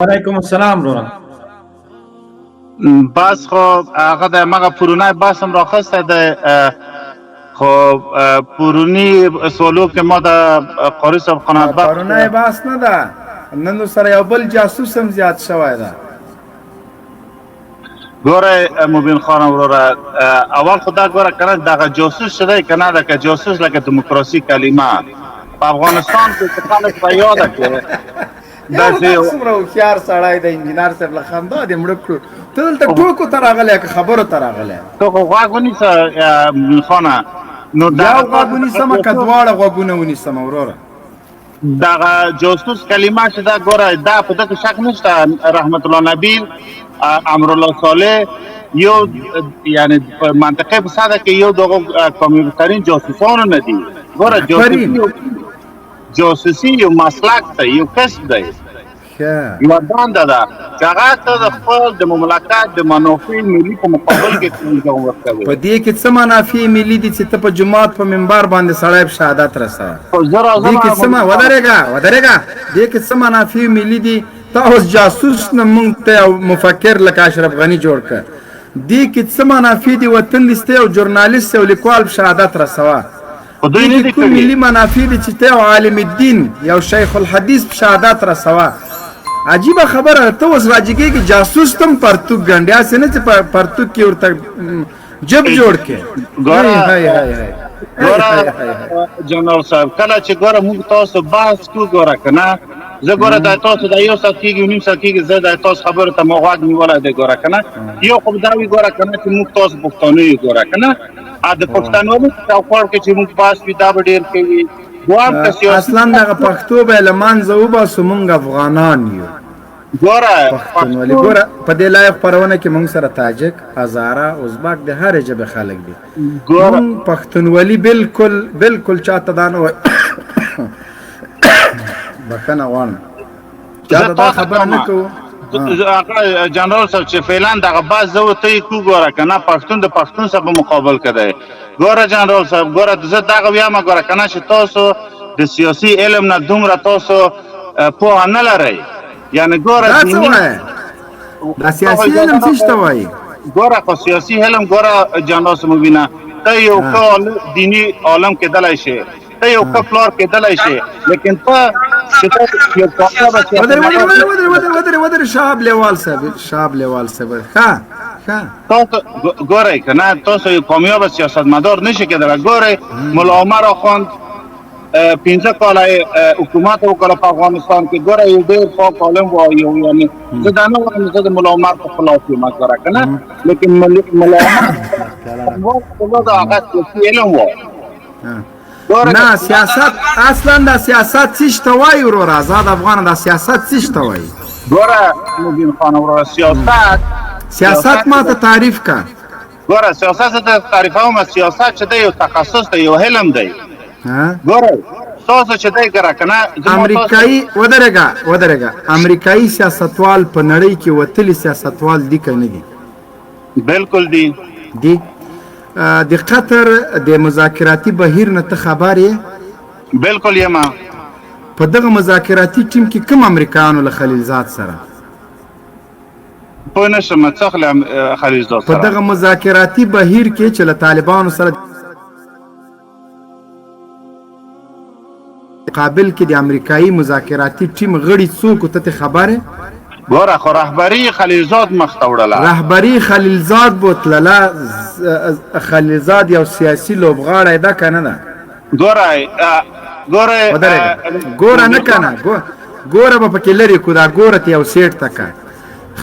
وعلیکم السلام وروره. بس خو هغه د مغه پرونای باسم راخسته د خو پرونی سوالو کې ما د قاری صاحب قناعت بخش پرونای باس نه ده، نن سره یو بل جاسوس هم زیات شوی ده. ګوره مبین خان وروره، اول خدا ګوره کنه دغه جاسوس شده کنه دغه جاسوس لکه دموکراسي کلمه په افغانستان کې خلک په یاد کړي داسې څومره هوښیار سړی د انجینر صاحب له خندا دې مړه کړو. ته دلته ټوکو ته راغلی که خبرو ته راغلی؟ ته خو غوږ ونیسه مبین خانه. نو یو غوږ ونیسمه که دواړه غوږونه ونیسمه وروره؟ دغه جاسوس کلمه چې دا ګوره دا په دغه شک نشته. رحمت الله نبیل، امرالله صالح یو یعنی په منطقه فساده کې یو دغه کامیابترین جاسوسانو نه دي. ګوره جاسوسي یو مسلک دی، یو کسب دی، یوه دنده ده چې هغه ته د خپل د مملکت د منافع ملي په مقابل کې انجام ورکوي. په دې کې څه منافع ملي دي چې ته په جومات په منبر باندې سړی په شهادت رسوه؟ دې کې څه ودرېږه دې کې څه منافع ملي دي؟ ته اوس جاسوس نه موږ ته یو مفکر لکه اشرف غني جوړ کړ. دې کې څه منافع دي؟ وطن دې یو ژورنالیست او لیکوال په شهادت رسوه. دې کې کوم ملي منافع دي چې ته یو عالم الدین یو شیخ الحدیث په شهادت رسوه؟ عجیبه خبره. ته اوس راجګېږي جاسوس تم پرتوک ګنډې، هسې نه چې پرتوک کې ورته جب جوړ کړې. ګوره جنرال صاحب، کله چې ګوره موږ تاسو بحث کوو ګوره که نه، زه ګوره دا تاسو دا یو ساعت کېږي نیم ساعت کېږي زه دا تاسو خبرو ته ما غوږ نیولی دی ګوره که نه. یو خو دا وي ګوره که نه چې موږ تاسو پښتانه یو ګوره که نه، د پښتنوالي په چوکاټ کې چې موږ بحث وي دا به ډېر کوي. اصلا دغه پښتو به یې له منځه وباسو، موږ افغانان یو. پښتونولي ګوره په دې لایق خپرونه کې موږ سره تاجک، هزاره، ازبک د هرې ژبې خلک دي. موږ پښتونولي بالکل چاته دا نه وایي بښنه غواړم چاته دا خبره نه کوو. جنرال صاحب چې فعلا دغه بحث زه ورته یې کوو ګوره که نه، پښتون د پښتون سره په مقابل کې دی. ګوره جنرال صاحب، ګوره زه دغه ویمه ګوره که نه چې تاسو د سیاسي علم نه دومره تاسو پوهه نه لرئ. یعنی ګوره دا څه وایي؟ دا سیاسي علم څه ته وایي؟ ګوره خو سیاسي علم ګوره جنرال صاحب مبینه، ته یو ښه دیني عالم کېدلی شي، ته یو ښه پلار کېدلی شي، لیکن ته ودرې شاب لیوال صاحب تاسو ګورئ که نه، تاسو یو کامیاب سیاستمدار نشئ کېدلی. ګورئ ملا عمر اخوند 15 کاله حکومت وکړه په افغانستان کې. ګوره یو ډېر پاک عالم و. یعنې زه دا نه وایم زه د ملا عمر په خلاف یم ګوره که نه، لیکن ملا عمر د هغه سیاسي علم و. نه سیاست اصلا دا سیاست څه ته وایي وروره؟ آزاد افغانه دا سیاست څه ته وایي؟ ګوره مبین خان وروره، سیاست ما ته تعریف که. ګوره سیاست زه ته تعریفوم. سیاست چې دی یو تخصص دی، یو علم دی. ګوره تاسو چې دی ګره که نه، امریکایي ودرېږه امریکایي سیاستوال په نړۍ کې وتلي سیاستوال دي که نه دي؟ بالکل دي. د قطر د مذاکراتي بهیر نه ته خبر یې؟ بالکل یم. په دغه مذاکراتي ټیم کې کوم امریکایانو له خلیلزاد سره؟ پوه نه شم څه خلیلزاد سره؟ په دغه مذاکراتي بهیر کې چې له طالبانو سره مقابل کې د امریکایي مذاکراتي ټیم غړي څوک ته خبره؟ ګوره خو رهبري خلیلزاد مخ ته وړله. رهبري خلیلزاد بوتلله. خلیلزاد یو سیاسي لوبغاړی ده که نه ده؟ ګوره نه که نه، ګوره به پکې لرې کړو. دا ګوره ته یو سیټ ته که.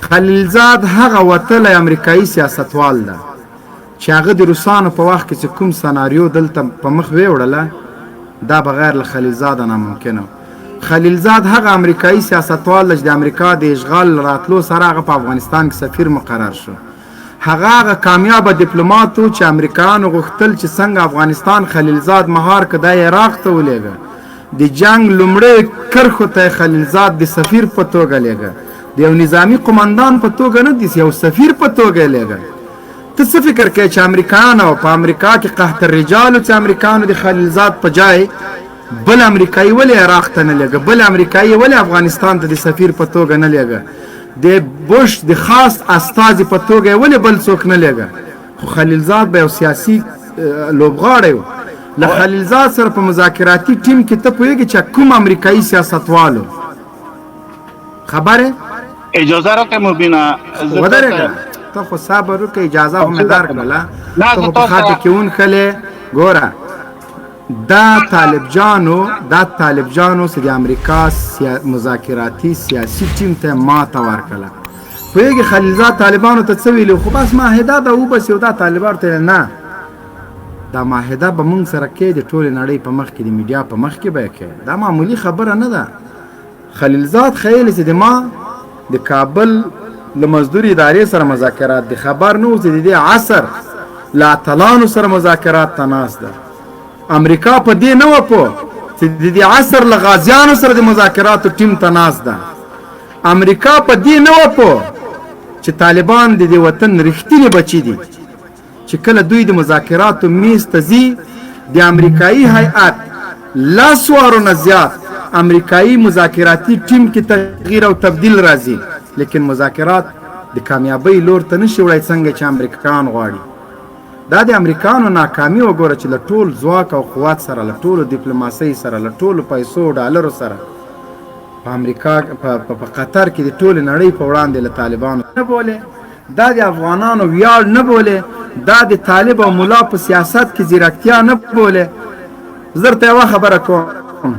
خلیلزاد هغه وتلی امریکایي سیاستوال ده چې هغه د روسانو په وخت کې چې کوم سناریو دلته په مخ ویوړله، دا بغیر له خلیلزاده ناممکنه. خلیلزاد هغه امریکایي سیاستوال چې د امریکا د اشغال راتلو سره هغه په افغانستان کې سفیر مقرر شو. هغه کامیابه ډیپلومات و چې امریکایانو غوښتل چې څنګه افغانستان خلیلزاد مهار کړه، دا یې عراق ته ولېږه. د جنګ لومړۍ کرښو ته خلیلزاد د سفیر په توګه لېږه، د یو نظامي قمندان په توګه نه، د یو سفیر په توګه یې لېږه. ته څه فکر کوې چې امریکایانو په امریکا کې قحط الرجالو چې امریکایانو د خلیلزاد په جای بل امریکایي ولې عراق ته نه لېږه، بل امریکایي ولې افغانستان ته د سفیر په توګه نه لېږه، د بوش د خاص استازي په توګه یې ولې بل څوک نه لېږه. خو خلیلزاد به یو سیاسي لوبغاړی و. له خلیلزاد سره په مذاکراتي ټیم کې ته پوهېږې چې کوم امریکایي سیاستوالو خبره اجازه راکړئ مبینه ودرېږه. ته خو صبر وکړه، اجازه خو مې درکړله، ته خو په خاطر کې ونښلې. ګوره دا طالب جانو چې د امریکا مذاکراتي سیاسي ټیم ته ماته ورکړله. پوهېږې خلیلزاد طالبانو ته څه ویلي، خو بس معاهده ده وبس یو دا طالبانو ته نه، دا معاهده به موږ سره کې د ټولې نړۍ په مخ کې د میډیا په مخ کې به یې کې. دا معمولي خبره نه ده. خلیلزاد خیلی چې د ما د کابل له مزدور ادارې سره مذاکرات د خبر نه و چې د دې عصر له اتلانو سره مذاکرات ته ناست ده. امریکا په دې نه وه پوه چې د دې عصر له غازیانو سره د مذاکراتو ټیم ته ناست ده. امریکا په دې نه وه پوه چې طالبان د دې وطن رښتینې بچي دي، چې کله دوی د مذاکراتو میز ته ځي د امریکایي هیئت 10 وارو نه زیات امریکایي مذاکراتي ټیم کې تغییر او تبدیل راځي، لیکن مذاکرات د کامیابۍ لور ته نشي وړی څنګه چې امریکایان غواړي. دا د امریکانو ناکامي وګوره چې له ټول ځواک او قوت سره، له ټولو ډیپلوماسۍ سره، له ټولو پیسو ډالرو سره په امریکا په قطر کې د ټولې نړۍ په وړاندې له طالبانو نه بولې. دا د افغانانو ویاړ نه بولې، دا د طالب او ملا په سیاست کې ځیرکتیا نه بولې. زه درته یوه خبره کوم،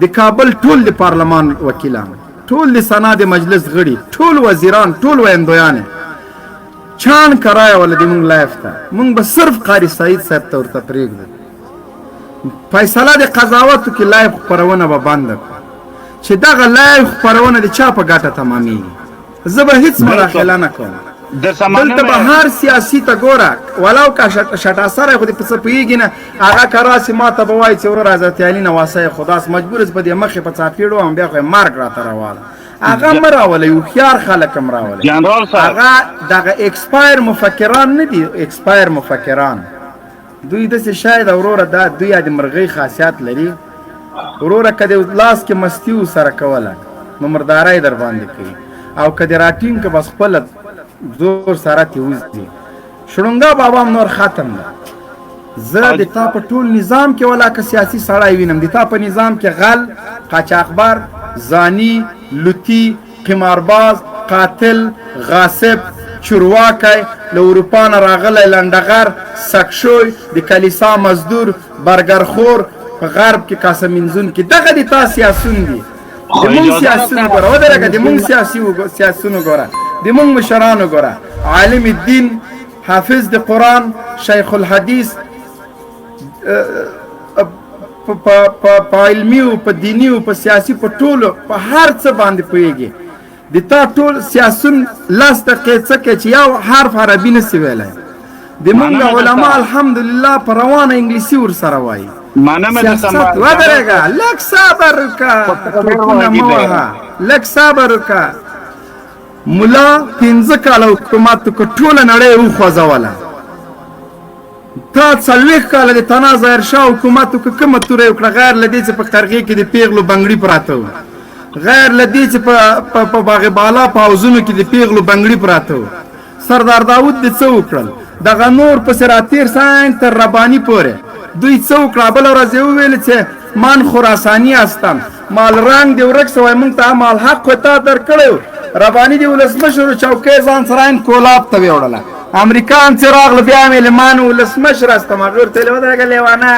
د کابل ټول د پارلمان وکیلان، ټول د سنا د مجلس غړي، ټول وزیران، ټول ویندویانې چان کرایه ولا د مونږ لایف ته، مونږ به صرف قاری سعید صاحب ته ورته پرېږدو. فیصله د قضاوتو کې لایف خپرونه به بنده کړو چې دغه لایف خپرونه د چا په ګټه تمامیږي. زه به هیڅ مداخله نه کوم. دلته به هر سیاسي ته ګوره ولو که شټا سره خو دې په څه پوهېږي نه، هغه که راسي ما ته به وایي چې وروره حضرت علي نه واسه خو داس مجبور په دې مخې په څاپېړو وم، بیا خو یې مرګ راته راواله. هغه مه راولئ، هوښیار خلک هم راولئ. هغه دغه اکسپایر مفکران نه دي، اکسپایر مفکران دوی داسې شاید وروره دا دوی د مرغۍ خاصیت لري. وروره که د لاس کې مستي ورسره کوله نو مردارۍ در باندې کوي، او که دې راټینګ که بس خپله زور سره تې وځي. شړونګا بابا هم نور ختم ده. زه د تا په ټول نظام کې ولا که سیاسي سړی وینم، د تا په نظام کې غل، قاچاقبر، زانی، لوتی، قمارباز، قاتل، غاصب، چرواکی، له اروپا نه راغلی لنډغر، سکشوی، د کلیسا مزدور، برګرخور، په غرب کې کاسه منځونکي، دغه د تا سیاسون دي. د مونږ سیاسون ګوره ودرېږه، د مونږ سیاسون ګوره، د مونږ مشرانو ګوره، عالم الدین، حافظ د قرآن، شیخ الحدیث، په علمي او په دیني او په سیاسي په ټولو په هر څه باندې پوهېږي. د تا ټول سیاسون 10 دقیقې څه کوي چې یو حرف عربي نسي ویلی. د مونږ علما الحمدلله په روانه انګلیسي ورسره وایي. سیاست ودرېږه، لږ صبر وکړه، ټوپونه مه وهه، لږ صبر وکړه. ملا 15 کاله حکومت وکړه، ټوله نړۍ وخوځوله. تا 40 کاله د تنا ظاهرشاه حکومت وکړه، کومه توره یې وکړه غیر له دې چې په قرغې کې د پیغلو بنګړي پراته وو، غیر له دې چې په باغ بالا په حوضونو کې د پیغلو بنګړي پراته وو. سردار داود دې څه وکړل؟ دغه نور پسې راتېر ساین تر رباني پورې دوی څه وکړه؟ بله ورځ یې وویل چې من خراساني هستم، مال رنګ دې ورک سوی، موږ ته مال حق خو تا درکړی و. رباني د ولسمشر چوکۍ ځان سره عین کولاب ته ویوړله. امریکان چې راغله بیا مې ویلې ما نو ولسمشر هستم، هغې ورته ویلې ودرېږه لیوانه،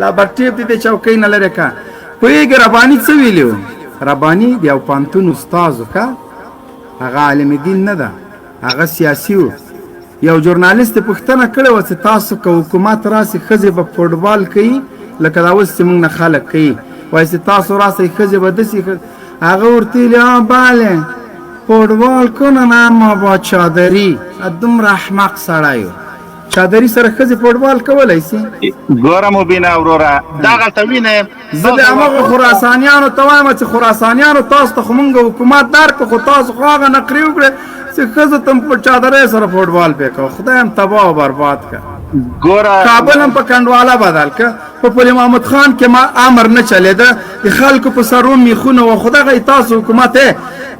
لا برټیپ دې د چوکۍ نه لرې که. پوهېږې رباني څه ویلي و؟ رباني د یو پوهنتون استاذ و، که هغه عالم دین نه ده، هغه سیاسي و. یو ژورنالست یې پوښتنه کړې وه چې تاسو که حکومت راسي ښځې به فوټبال کوي لکه دا اوس چې موږ نه خلک کوي، وایي چې تاسو راسئ ښځې به داسې هغه ورته ویلي بله فوټبال کنن اما با چادري. دومره احمق سړی و، چادري سره ښځې فوټبال کولی شي؟ ګوره مبینه وروره دغلته وینې زه د همغو خراسانیانو ته وایم چې خراسانیانو تاسو ته خو مونږ حکومت درکړو، خو تاسو خو هغه نقرې وکړې چې ښځو ته په چادرۍ سره فوټبال پې کوه. خدای هم تباه او برباد که. ګوره کابل هم په کنډواله بدل که. په پل محمد خان کې ما امر نه چلېده د خلکو په سرو میخونه و خو دغه تاسو حکومت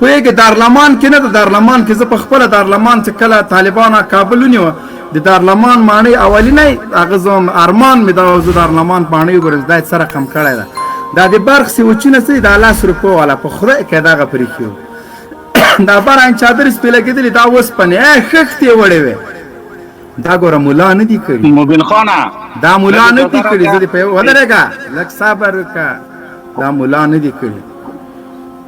پوهېږې دارلمان کې نه د دارلمان کې زه په خپله دارلمان چې کله طالبانو کابل ونیوه د دارلمان ماڼۍ اولینی هغه زه ارمان مې دا زه دارلمان ماڼۍ وګورم دا څه رقم کړی ده دا د برق سویچونه څه دا 10 روپو والا په خدای کې دغه پرېښي وو دا باران چادر سپې لګېدلې دا اوسپنې خښتې وړې وې دا ګوره ملا نه دي کړي مبین خانه دا ملا نه دي کړي زه دې په ودرېږه لږ صبر وکړه دا ملا نه دي کړي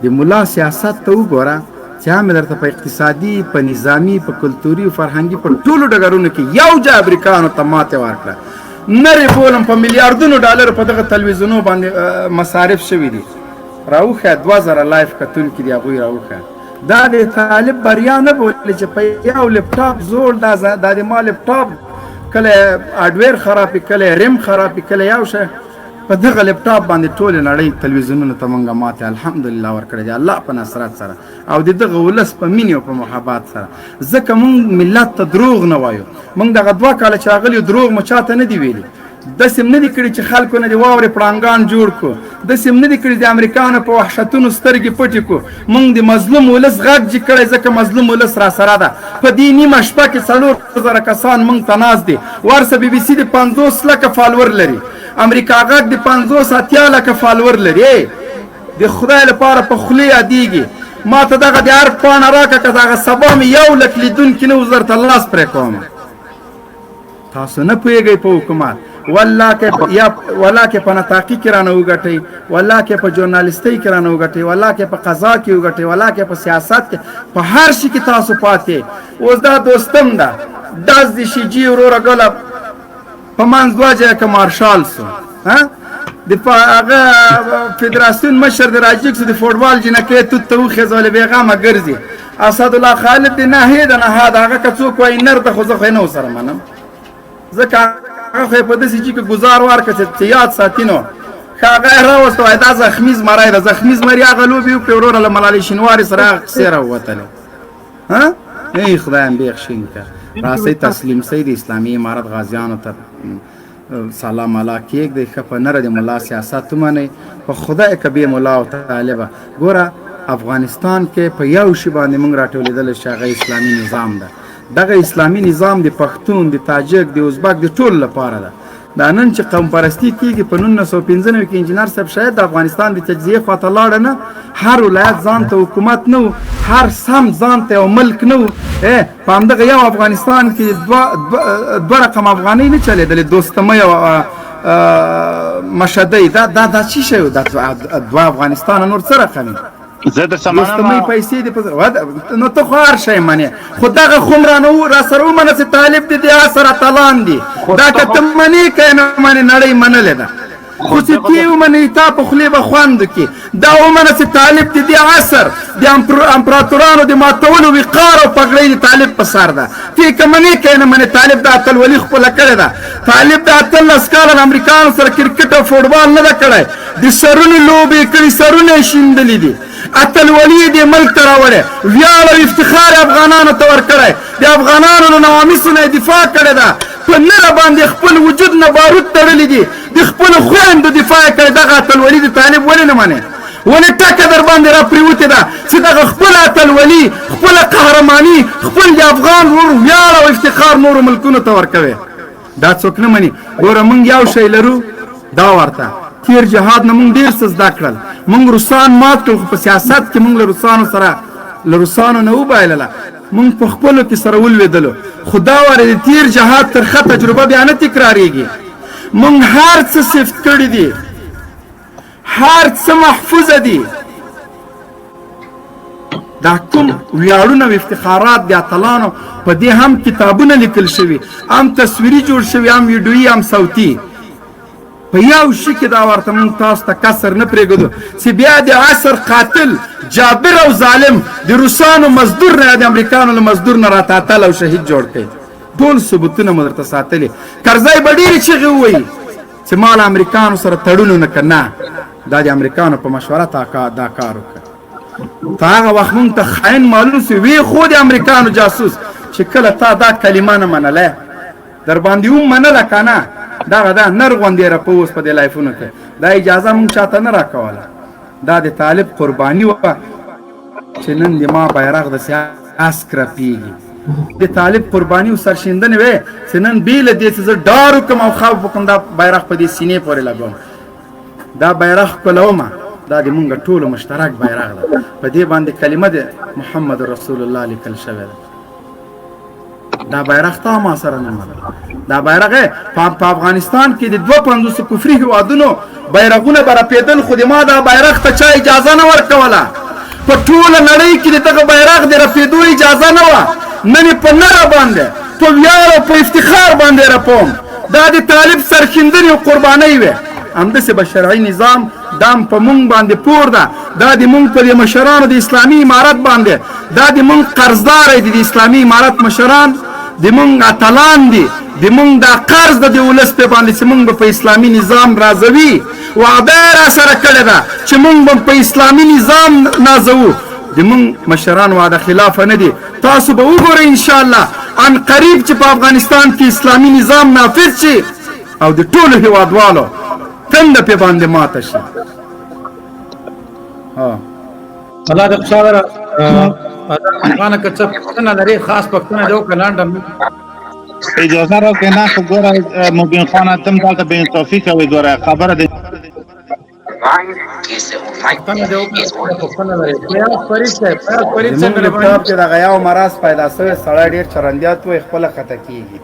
د ملا سیاست ته وګوره چې هم درته په اقتصادي په نظامي په کلتوري او فرهنګي په ټولو ډګرونو کې یو ځای امریکایانو ته ماتې ورکړه نرې بولم په میلیاردونو ډالرو په دغه تلویزیونو باندې مصارف شوي دي راوښیه 2000 لایف کتونکي دي هغوی راوښیه دا د طالب بریا نه بولي چې په یو لپټاپ زوړ دا د ما لپټاپ کله هارډویر خراب کله ریم خراب کله یو شی په دغه لپټاپ باندې ټول نړۍ تلویزیونونو ته مونږه ماته الحمدلله ورکړی دی الله په نصرت سره او د دغه ولس په مینې او په محبت سره ځکه مونږ ملت ته دروغ نه وایو مونږ دغه 2 کاله چې راغلي دروغ مو چاته نه دي ویلي داسې نه دي کړي چې خلکو نه د واورې پړانګان جوړ کړو داسې نه دي کړي د امریکانو په وحشتونو سترګې پټې کړو مونږ د مظلوم ولس غږ جي کړی ځکه مظلوم ولس را سره ده په دې نیمه شپه کې 4000 کسان مونږ ته ناست دي ورسه بي بي سي د 50 لکه فالور لري امریکا غږ د 50 لکه فالور لري د خدای لپاره په خولې یادېږي ما ته دغه د هر پاڼه راکړه که دغه سبا مې 1 لک لیدونکي نه وزر ته لاس پرې کوم تاسو نه پوهېږئ په حکومت والله کې په نطاقي کې رانه وګټئ والله کې په ژورنالیستۍ کې رانه وګټئ والله کې په قضا کې وګټئ والله کې په سیاست کې په هر شي کې تاسو پاتې اوس دا دوستم ده داس د شیجي وروره ګله په منځ 2 ځایه که مارشال سو د هغه فدراسیون مشر د راجیکسو د فوټبال جنکۍ توت ته وخېځولې بېغمه ګرځي اسدالله خالد د ناهې د نهاد هغه که څوک وایي نر ته خو زه خو یې نه ورسره منم ځکه هغه خو یې په داسې چې که ګزار ورکړه چې یاد ساتي نو که هغه یې راوسته وایي دا زخمي زمری ده زخمي زمري هغه لوبې وکړې وروره له ملالۍ شینواري سره هغه کیسې راووتلې ای خدایم بیخ شین که راسئ تسلیم سئ د اسلامي امارت غازیانو ته سلام الله کېږدئ ښه په نره د ملا سیاست ومنئ په خدای که بې ملا او طالبه ګوره افغانستان کې په یو شي باندې موږ راټولېدلی چې هغه اسلامي نظام ده دغه اسلامي نظام د پښتون د تاجک د ازبک د ټولو لپاره ده دا نن چې قوم پرستي کېږي په 1995 کې انجینر صاحب شاید د افغانستان د تجزیې خواته لاړه نه هر ولایت ځان ته حکومت نه و هر سم ځان ته یو ملک نه و په همدغه یو افغانستان کې 2 رقم افغانۍ نه چلېدلې دوستمۍ او مشدۍ دا څه شی و دا 2 افغانستان نور څه رقم زه در سمانه دوستمۍ پیسې دې نو ته خو هر شی منې خو دغه خو هم را سره ومنه چې طالب دې د سره اتلان دي دا که ته منې که یې نه منې نړۍ منلې ده خو چې ته یې ومنې تا په خولې به خوند وکړي دا ومنه چې طالب د دې عصر د امپراتورانو د ماتولو وقار او پګړۍ د طالب په سر ده ته یې که منې که یې نه منې طالب د اتلولي خپله کړې ده طالب د 18 کاله د امریکایانو سره کرکټ او فوټبال نه ده کړی د سرونو لوبې یې کړي سرونه یې شیندلي دي اتلولي دې ملک ته راوړی ویاړ او افتخار افغانانو ته ورکړی د افغانانو له نواميسو نه یې دفاع کړې ده په نره باندې خپل وجود نه بارود تړلي دي د خپلو خویندو دفاع یې کړې دغه اتلولي د طالب ولې نه منې ولې ټکه در باندې را پرېوتې ده چې دغه خپله اتلولي خپله قهرماني خپل د افغان ورور ویاړ او افتخار نورو ملکونو ته ورکوې دا څوک نه مني ګوره موږ یو شی لرو دا ورته تیر جهاد نه موږ ډېر څه زده کړل موږ روسان مات کړل خو په سیاست کې موږ له روسانو نه وبایلله موږ په خپلو کې سره ولوېدلو خو دا واره د تیر جهاد ترخه تجربه بیا نه تکرارېږي موږ هر څه صفت کړي دي هر څه محفوظه دي دا کوم ویاړونه او افتخارات د اتلانو په دې هم کتابونه لیکل شوي هم تصویري جوړ شوي هم ویډیویي هم صوتي په یو شي کې دا ورته موږ تاسو ته کسر نه پرېږدو چې بیا د عصر قاتل جابر او ظالم د روسانو مزدور نه د امریکانو له مزدور نه راته اتل او شهید جوړ کړي ټول ثبوتونه مو درته ساتلي کرزی به ډېرې چغې ووایي چې ما له امریکانو سره تړونونه که نه دا د امریکانو په مشوره دا کار وکړه په هغه وخت موږ ته خاین معلوم سو وی خو د امریکانو جاسوس چې کله تا دا کلمه نه منله در باندې ومنله که نه دغه دا نر غوندې رپه اوس په دې لایفونو کې دا اجازه مونږ چاته نه راکوله دا د طالب قرباني وه چې نن د ما بیرغ د سیاس کرپېږي د طالب قرباني او سرښندنې وې چې نن بې له دې چې زه ډار وکړم او خواب وکړم دا بیرغ په دې سینې پورې لګوم دا بیرغ ښکلومه دا د مونږ ټولو مشترک بیرغ ده په دې باندې کلمه د محمد رسول الله لیکل شوې ده دا بیرغ تا ما سره نه منل دا بیرغ په افغانستان کې د 250 کفري هیوادونو بیرغونه به رپېدل خو د ما دا بیرغ ته چا اجازه نه ورکوله په ټوله نړۍ کې د دغه بیرغ د رپېدو اجازه نه وه نن یې په نره باندې په ویاړ او په افتخار باندې رپوم دا د طالب سرښندنې او قربانۍ وې همداسې به شرعي نظام دام په مونږ باندې پور ده دا د مونږ په دې مشرانو د اسلامي امارت باندې دا د مونږ قرضدار دي د اسلامي امارت مشران د مونږ اتلان دي د مونږ دا قرض د ولس په باندې چې مونږ به په اسلامي نظام رازوي وعده یې را سره کړې ده چې مونږ به په اسلامي نظام نازوو د مونږ مشران وعده خلافه نه دي تاسو به وګورئ انشاءالله ان قریب چې په افغانستان کې اسلامي نظام نافذ شي او د ټولو هیوادوالو تنده پې باندې ماته شي الله دې خوشاله افغانه که څه پوښتنه لري خاص پوښتنه دې وکړه لنډه اجازه راکړئ نه خو ګوره مبین خانه تم دلته بې انصافي کوئ ګوره خبره دې پوښتنه دې وکړه پوښتنه لري پیاز فرید صاحب زمونږ لپټاپ کې دغه یو مرض پیدا شوی سړی ډېر چرندیات وایي خپله خطا کېږي